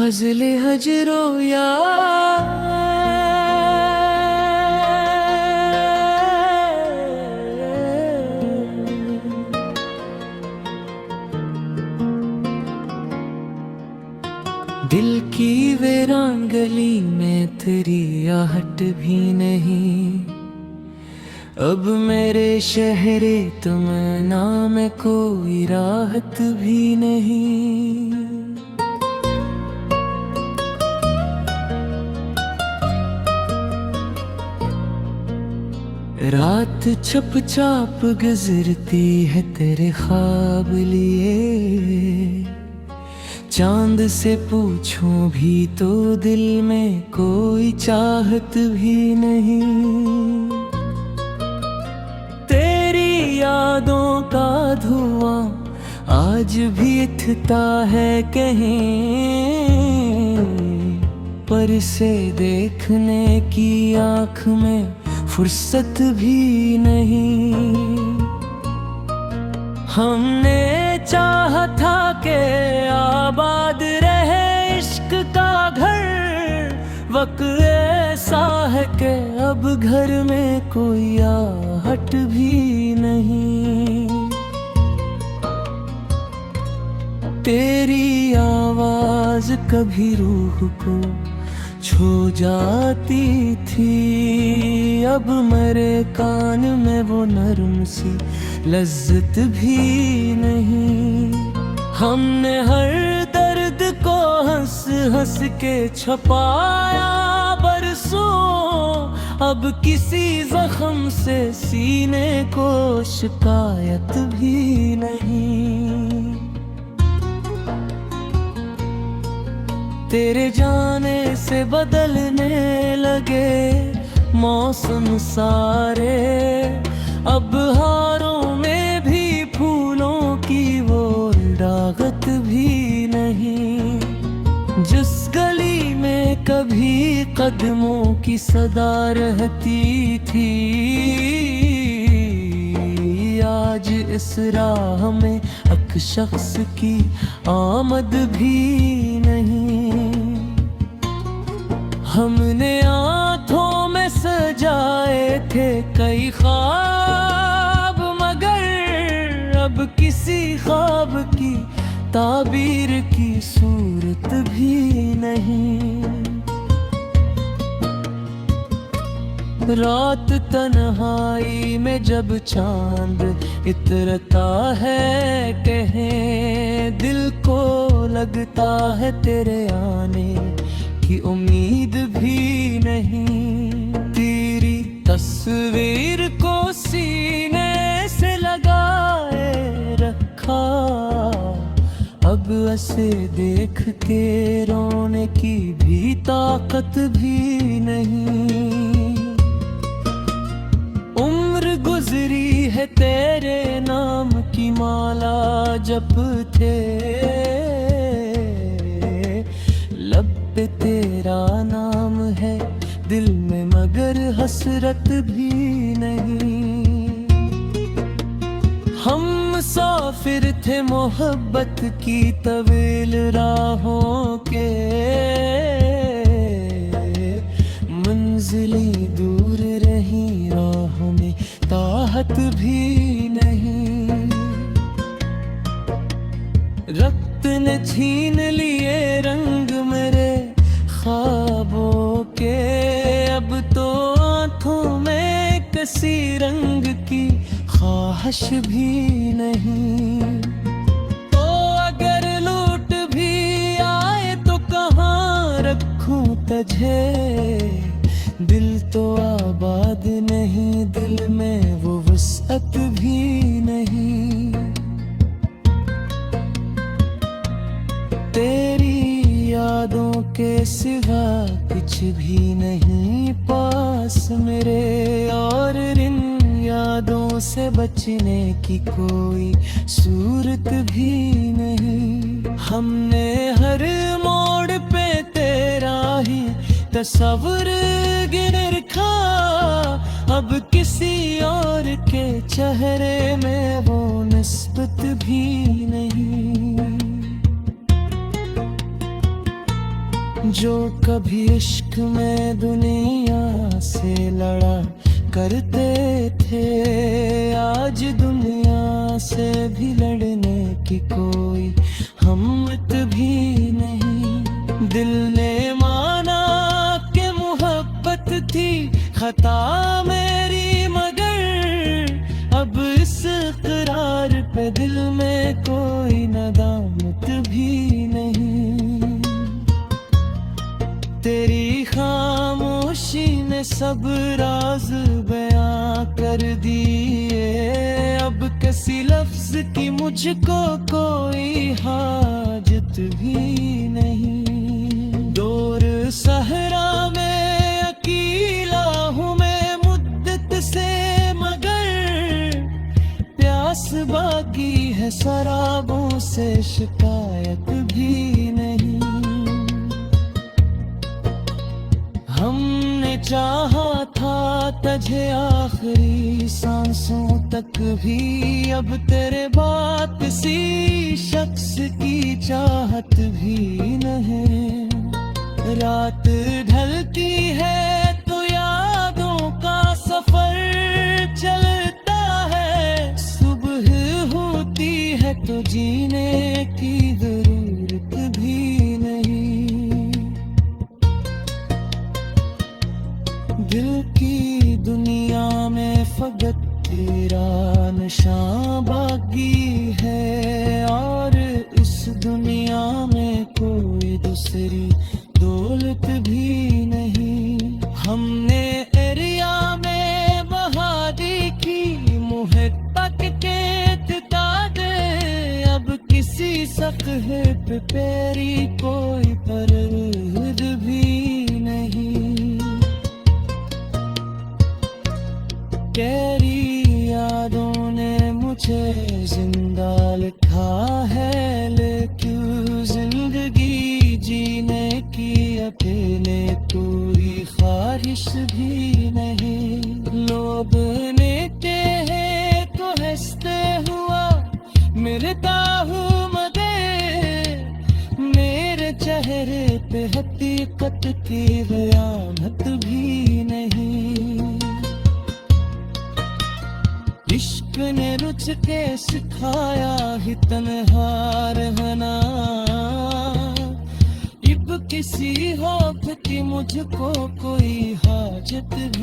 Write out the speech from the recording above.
फजले हजरो या दिल की वीरान गली में तेरी आहट भी नहीं। अब मेरे शहरे तमन्ना में कोई राहत भी नहीं। रात छप चाप गुजरती है तेरे ख्वाब लिए। चांद से पूछूं भी तो दिल में कोई चाहत भी नहीं। तेरी यादों का धुआं आज भी उठता है कहीं, पर से देखने की आँख में फुर्सत भी नहीं। हमने चाहा था कि आबाद रहे इश्क का घर, वक्त ऐसा है कि अब घर में कोई आहट भी नहीं। तेरी आवाज कभी रूह को छू जाती थी, अब मेरे कान में वो नरम सी लज्जत भी नहीं। हमने हर दर्द को हंस हंस के छुपाया बरसों, अब किसी जख्म से सीने को शिकायत भी नहीं। तेरे जाने से बदलने लगे मौसम सारे, अब हारों में भी फूलों की वो रागत भी नहीं। जिस गली में कभी कदमों की सदा रहती थी, आज इस राह में एक शख्स की आमद भी नहीं। हमने आँखों में सजाए थे कई ख्वाब, मगर अब किसी ख्वाब की ताबीर की सूरत भी नहीं। रात तन्हाई में जब चांद इतरता है कहें, दिल को लगता है तेरे आने की उम्मीद भी नहीं। तेरी तस्वीर को सीने से लगाए रखा, अब ऐसे देख के रोने की भी ताकत भी नहीं। उम्र गुजरी है तेरे नाम की माला जपते, लब पे तेरा नाम है दिल में मगर हसरत भी नहीं। हम मुसाफिर थे मोहब्बत की तवील राहों के, मंजिली दूर रही राह में ताहत भी नहीं। रक्त ने छीन लिए रंग मेरे ख्वाबों के, अब तो आँखों में किसी रंग की ख्वाहिश भी नहीं। तो अगर लूट भी आए तो कहाँ रखूं तुझे, दिल तो आबाद नहीं, दिल में वो वसअत भी नहीं। तेरी यादों के सिवा कुछ भी नहीं पास मेरे, और इन यादों से बचने की कोई सूरत भी नहीं। हमने हर मोड़ पे तेरा ही तस्वीर गिर रखा, अब किसी और के चेहरे में वो निस्बत भी नहीं। जो कभी इश्क में दुनिया से लड़ा करते थे, आज दुनिया से भी लड़ने की कोई हिम्मत भी नहीं। दिल ने माना कि मोहब्बत थी खता मेरी, मगर अब इस इकरार पे दिल में कोई नदामत भी नहीं। तेरी खामोशी ने सब राज बयां कर दिए, अब किसी लफ्ज की मुझको कोई हाजत भी नहीं। दूर सहरा में अकेला हूँ मैं मुद्दत से, मगर प्यास बाकी है शराबों से शिकायत भी नहीं। हमने चाहा था तुझे आखिरी सांसों तक भी, अब तेरे बाद किसी शख्स की चाहत भी नहीं। रात ढलती है तो यादों का सफर चलता है, सुबह होती है तो जीने की जरूरत भी नहीं। दिल की दुनिया में फकत तेरा निशान बाकी है, और इस दुनिया में कोई दूसरी दौलत भी नहीं। हमने एरिया में बहा देखी मुहब्बत के तादे, अब किसी सतह पे पैरी कोई परद भी नहीं। तेरी यादों ने मुझे जिंदा लिखा है, लेकिन जिंदगी जीने की अकेले कोई ख्वाहिश भी नहीं। लोग नेते हैं तो हंसते हुआ मिलता हूँ, मगर मेरे चेहरे पे हकीकत की क़यामत भी नहीं। इश्क ने रुझ के सिखाया ही तन्हा रहना, अब किसी खौफ की मुझको कोई हाजत भी